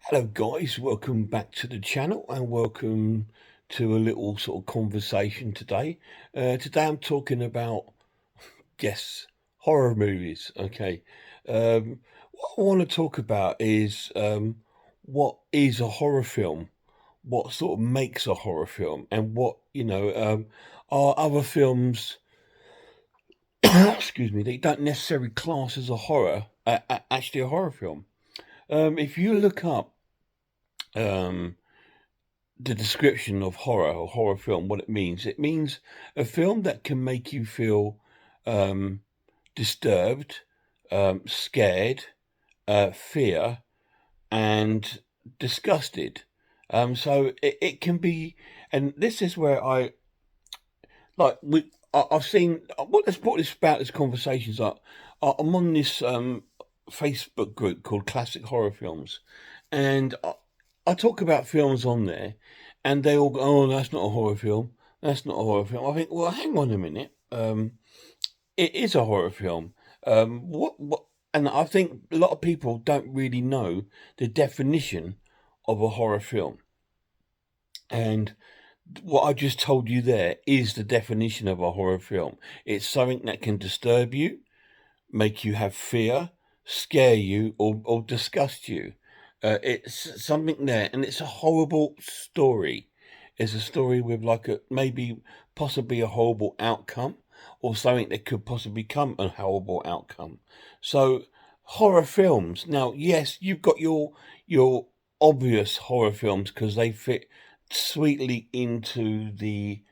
Hello guys, welcome back to the channel and welcome to a little sort of conversation today. Today I'm talking about, yes, horror movies. Okay. What I want to talk about is what is a horror film? What sort of makes a horror film? And what, are other films, excuse me, that you don't necessarily class as a horror, actually a horror film? If you look up um, the description of horror or horror film, what it means a film that can make you feel um, disturbed, scared, fear, and disgusted. So it can be, and this is where I like I've seen what let's put this about this conversations up. I'm on this Facebook group called Classic Horror Films, and I talk about films on there, and they all go, "Oh, that's not a horror film. That's not a horror film." I think, well, hang on a minute. It is a horror film. What? And I think a lot of people don't really know the definition of a horror film. And what I just told you there is the definition of a horror film. It's something that can disturb you, make you have fear, scare you, or disgust you. It's something there, and it's a horrible story. It's a story with like a maybe possibly a horrible outcome, or something that could possibly become a horrible outcome. So horror films. Now, yes, you've got your obvious horror films because they fit sweetly into the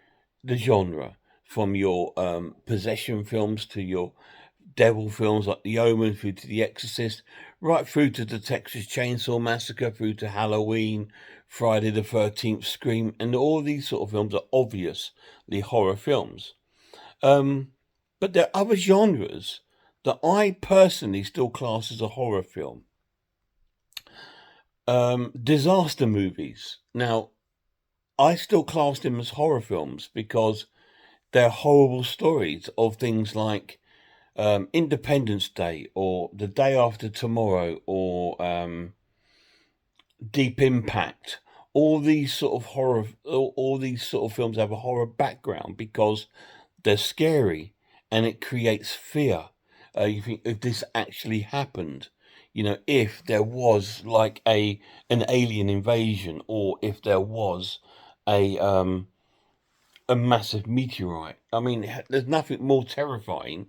genre, from your possession films to your devil films like The Omen, through to The Exorcist, right through to the Texas Chainsaw Massacre, through to Halloween, Friday the 13th, Scream, and all these sort of films are obviously horror films. Um, but there are other genres that I personally still class as a horror film. Disaster movies. Now, I still class them as horror films because they're horrible stories of things like Independence Day or The Day After Tomorrow or Deep Impact. All these sort of all these sort of films have a horror background because they're scary and it creates fear. You think if this actually happened, if there was like an alien invasion, or if there was a um, a massive meteorite. I mean, there's nothing more terrifying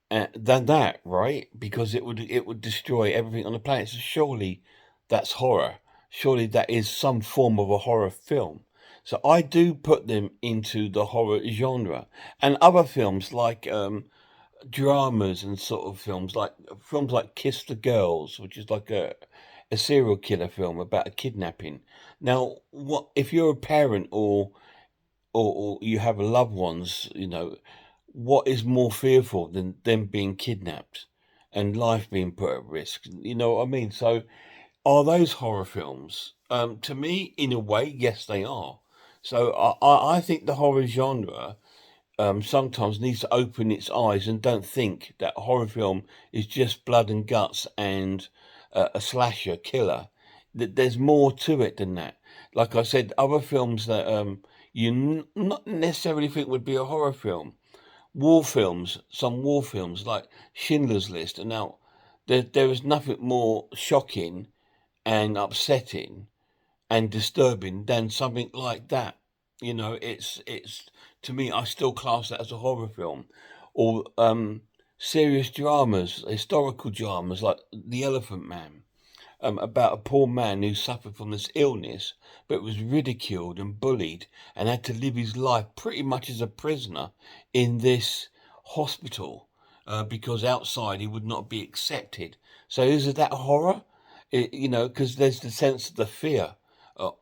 than that, right? Because it would destroy everything on the planet. So surely that's horror. Surely that is some form of a horror film. So I do put them into the horror genre, and other films like dramas and sort of films like Kiss the Girls, which is like a serial killer film about a kidnapping. Now, what if you're a parent or you have loved ones, what is more fearful than them being kidnapped and life being put at risk? You know what I mean? So, are those horror films? To me, in a way, yes, they are. So, I think the horror genre sometimes needs to open its eyes and don't think that horror film is just blood and guts and a slasher killer. That there's more to it than that. Like I said, other films that not necessarily think would be a horror film, war films, some war films like Schindler's List. And now there is nothing more shocking and upsetting and disturbing than something like that. It's to me, I still class that as a horror film. Or serious dramas, historical dramas like The Elephant Man, about a poor man who suffered from this illness but was ridiculed and bullied and had to live his life pretty much as a prisoner in this hospital because outside he would not be accepted. So is that horror? Because there's the sense of the fear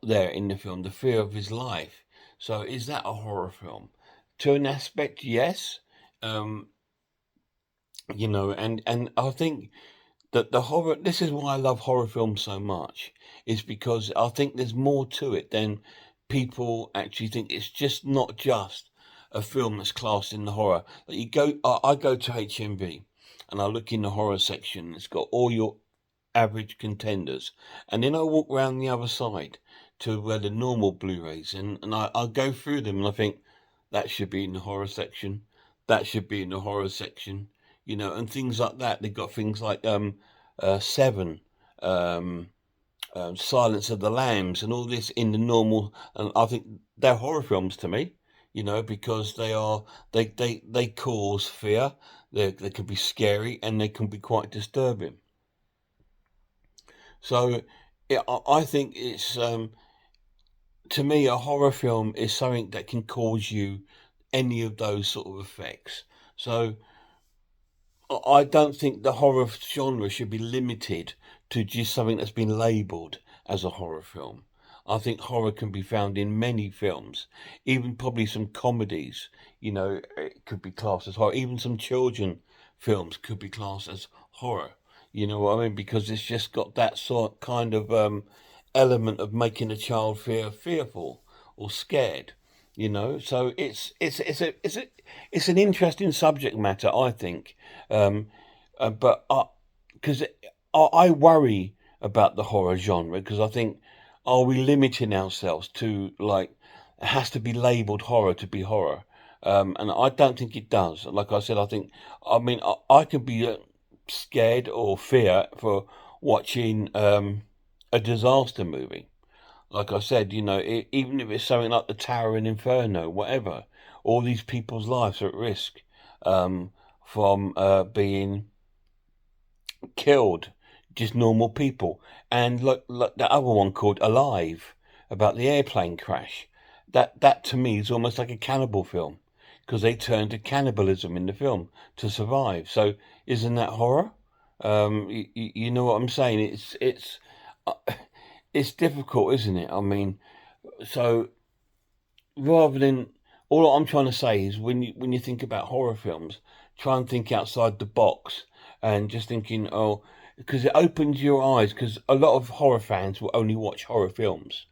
there in the film, the fear of his life. So is that a horror film? To an aspect, yes. Um, and I think that the horror, this is why I love horror films so much, is because I think there's more to it than people actually think. It's just not just a film that's classed in the horror. I go to HMV and I look in the horror section. It's got all your average contenders, and then I walk around the other side to where the normal Blu-rays, and I go through them, and I think that should be in the horror section, that should be in the horror section, and things like that. They've got things like Seven, um, Silence of the Lambs, and all this in the normal. And I think they're horror films to me, because they cause fear. They can be scary, and they can be quite disturbing. So I think it's to me, a horror film is something that can cause you any of those sort of effects. So I don't think the horror genre should be limited to just something that's been labelled as a horror film. I think horror can be found in many films, even probably some comedies. It could be classed as horror. Even some children films could be classed as horror. You know what I mean? Because it's just got that sort kind of element of making a child fearful or scared. So it's an interesting subject matter, I think. Um, but because I worry about the horror genre, because I think, are we limiting ourselves to, like, it has to be labelled horror to be horror? And I don't think it does. Like I said, I mean, I can be scared or fear for watching a disaster movie. Like I said, even if it's something like The Tower and Inferno, whatever, all these people's lives are at risk from being killed, just normal people. And look, the other one called Alive, about the airplane crash. That to me is almost like a cannibal film, because they turn to cannibalism in the film to survive. So isn't that horror? You know what I'm saying? Uh, it's difficult, isn't it? I mean, so rather than, all I'm trying to say is, when you think about horror films, try and think outside the box, and just thinking, oh, because it opens your eyes. Because a lot of horror fans will only watch horror films,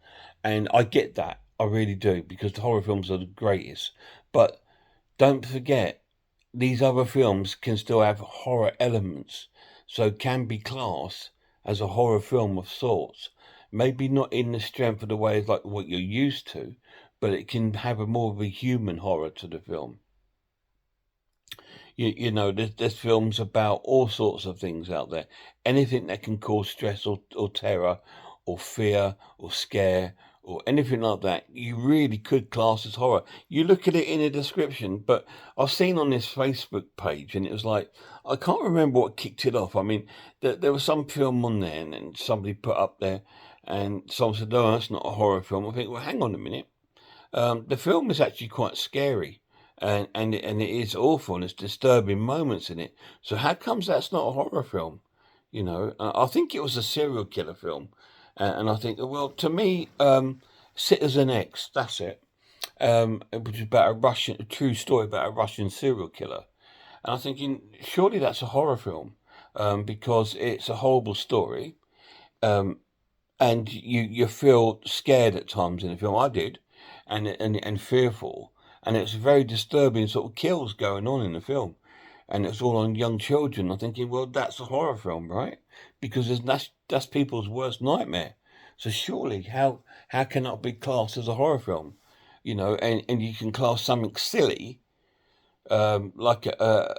and I get that, I really do, because the horror films are the greatest. But don't forget, these other films can still have horror elements, so can be classed as a horror film of sorts. Maybe not in the strength of the way like what you're used to, but it can have a more of a human horror to the film. There's films about all sorts of things out there. Anything that can cause stress or terror or fear or scare or anything like that, you really could class as horror. You look at it in a description, but I've seen on this Facebook page, and it was like, I can't remember what kicked it off. I mean, there was some film on there, and somebody put up there, and someone said, no, that's not a horror film. I think, well, hang on a minute. The film is actually quite scary, and it is awful, and there's disturbing moments in it. So how comes that's not a horror film? I think it was a serial killer film, and I think, well, to me, Citizen X, that's it, which is about a true story about a Russian serial killer, and I'm thinking, surely that's a horror film, because it's a horrible story, um, and you feel scared at times in the film. I did, and fearful, and it's very disturbing sort of kills going on in the film, and it's all on young children. I'm thinking, well, that's a horror film, right? Because that's people's worst nightmare. So surely, how can that be classed as a horror film? And you can class something silly, like a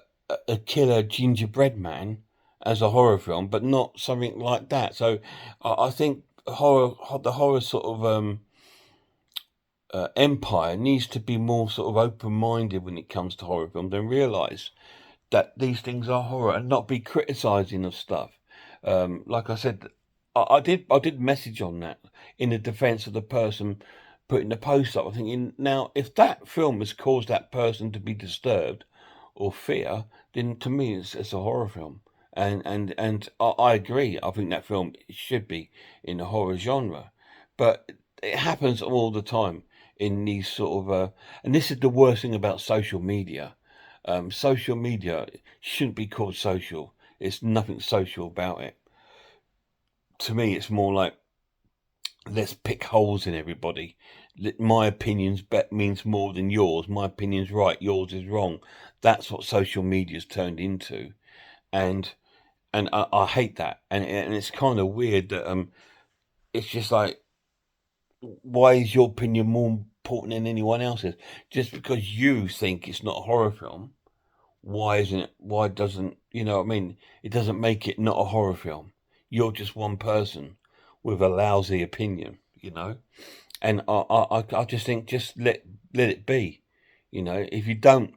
killer gingerbread man, as a horror film, but not something like that. So I think the horror sort of empire needs to be more sort of open-minded when it comes to horror films, and realise that these things are horror, and not be criticising of stuff. Like I said, I did message on that in the defence of the person putting the post up. I'm thinking, now, if that film has caused that person to be disturbed or fear, then to me it's a horror film. And I agree. I think that film should be in the horror genre, but it happens all the time in these sort of and this is the worst thing about social media. Social media shouldn't be called social. It's nothing social about it. To me, it's more like, let's pick holes in everybody. My opinion's means more than yours. My opinion's right, yours is wrong. That's what social media's turned into. And and I hate that, and it's kind of weird that it's just like, why is your opinion more important than anyone else's? Just because you think it's not a horror film, why isn't it? Why doesn't, you know what I mean? It doesn't make it not a horror film. You're just one person with a lousy opinion, you know. And I just think, just let it be, you know. If you don't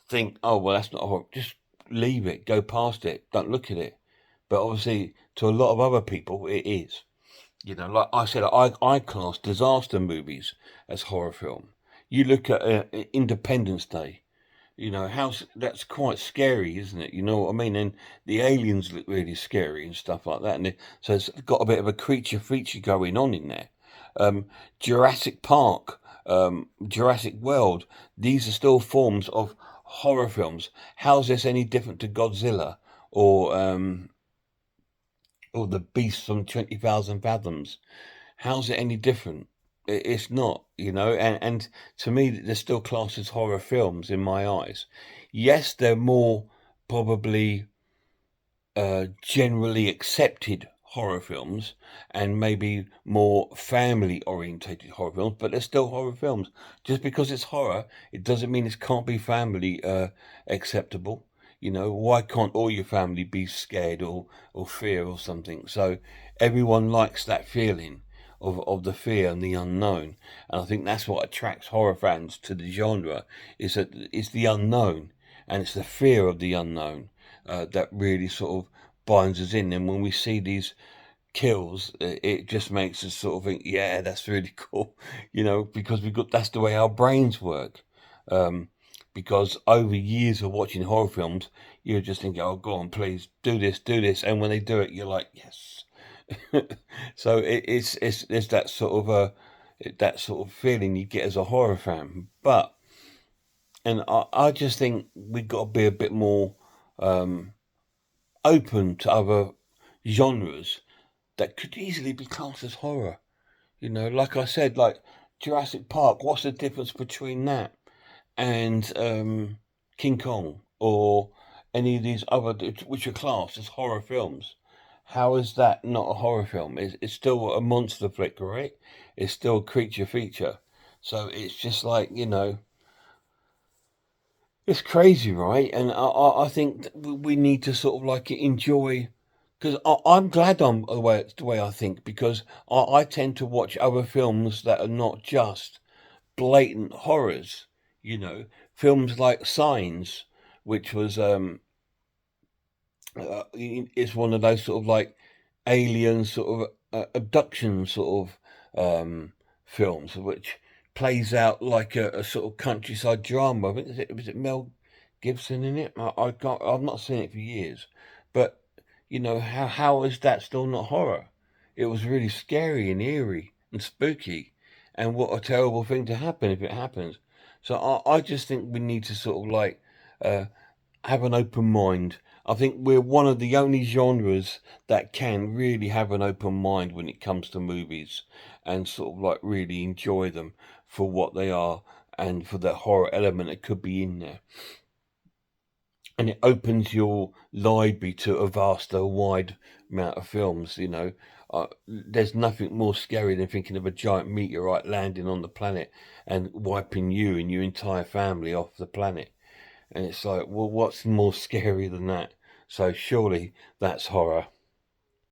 think, oh well, that's not a horror, just leave it, go past it, don't look at it. But obviously, to a lot of other people, it is. You know, like I said, I class disaster movies as horror film. You look at Independence Day. You know, that's quite scary, isn't it? You know what I mean? And the aliens look really scary and stuff like that. So it's got a bit of a creature feature going on in there. Jurassic Park, Jurassic World, these are still forms of horror films. How's this any different to Godzilla or the Beast from 20,000 Fathoms? How's it any different? It's not, you know, and to me, they're still classed as horror films in my eyes. Yes, they're more probably generally accepted horror films and maybe more family orientated horror films, but they're still horror films. Just because it's horror, it doesn't mean it can't be family acceptable. You know, why can't all your family be scared or fear or something? So everyone likes that feeling of the fear and the unknown. And I think that's what attracts horror fans to the genre, is that it's the unknown and it's the fear of the unknown that really sort of binds us in. And when we see these kills, it just makes us sort of think, yeah, that's really cool, you know, because that's the way our brains work. Because over years of watching horror films, you're just thinking, oh, go on, please do this, do this. And when they do it, you're like, yes. So it's that sort of that sort of feeling you get as a horror fan. But, and I just think we've got to be a bit more open to other genres that could easily be classed as horror. You know, like I said, like Jurassic Park, what's the difference between that and King Kong or any of these other, which are classed as horror films? How is that not a horror film? It's still a monster flick, right? It's still a creature feature. So it's just like, you know, it's crazy, right? And I think that we need to sort of like enjoy, because I'm glad I'm the way I think, because I tend to watch other films that are not just blatant horrors. You know, films like Signs, which was it's one of those sort of like alien sort of abduction sort of films, which plays out like a sort of countryside drama. I think was it Mel Gibson in it? I can't. I've not seen it for years, but you know how is that still not horror? It was really scary and eerie and spooky, and what a terrible thing to happen if it happens. So I just think we need to sort of like uh, have an open mind. I think we're one of the only genres that can really have an open mind when it comes to movies and sort of like really enjoy them for what they are and for the horror element that could be in there. And it opens your library to a vaster, wide amount of films, you know. There's nothing more scary than thinking of a giant meteorite landing on the planet and wiping you and your entire family off the planet. And it's like, well, what's more scary than that? So surely that's horror.